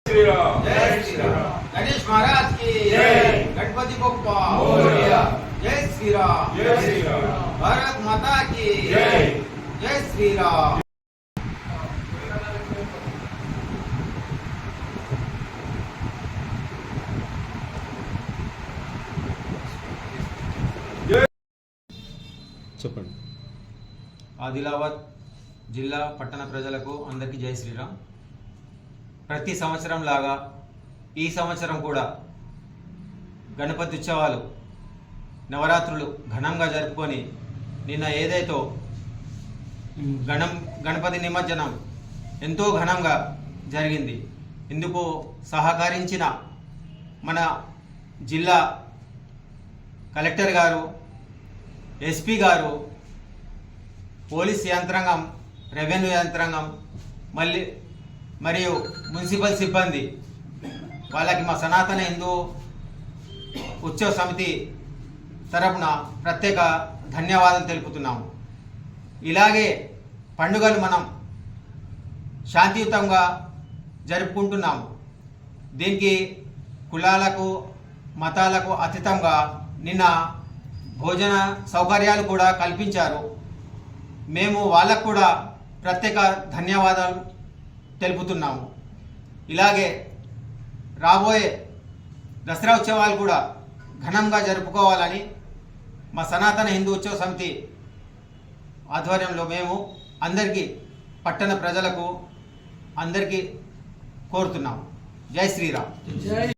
श्रीराम जय श्रीराम। गणेश महाराज की जय। गणपति बप्पा मोरया। जय श्रीराम। जय श्रीराम। भारत माता की जय। जय श्रीराम। చెప్పండి. ఆదిలాబాద్ జిల్లా పట్టణ ప్రజలకు అందరికీ జై శ్రీరామ్. ప్రతి సంవత్సరం లాగా ఈ సంవత్సరం కూడా గణపతి ఉత్సవాలు నవరాత్రులు ఘనంగా జరుపుకొని నిన్న ఏదైతే గణపతి నిమజ్జనం ఎంతో ఘనంగా జరిగింది. ఇందుకు సహకరించిన మన జిల్లా కలెక్టర్ గారు, ఎస్పీ గారు, పోలీస్ యంత్రాంగం, రెవెన్యూ యంత్రాంగం, మరియు మున్సిపల్ సిబ్బంది వాళ్ళకి మా సనాతన హిందూ ఉత్సవ సమితి తరపున ప్రత్యేక ధన్యవాదాలు తెలుపుతున్నాము. ఇలాగే పండుగలు మనం శాంతియుతంగా జరుపుకుంటున్నాము. దీనికి కులాలకు మతాలకు అతీతంగా నిన్న భోజన సౌకర్యాలు కూడా కల్పించారు. మేము వాళ్ళకు కూడా ప్రత్యేక ధన్యవాదాలు తెలుపుతున్నాము. ఇలాగే రాబోయే దసరా ఉత్సవాలు కూడా ఘనంగా జరుపుకోవాలని మా సనాతన హిందూ ఉత్సవ సమితి ఆధ్వర్యంలో మేము అందరికీ పట్టణ ప్రజలకు అందరికీ కోరుతున్నాము. జై శ్రీరామ్.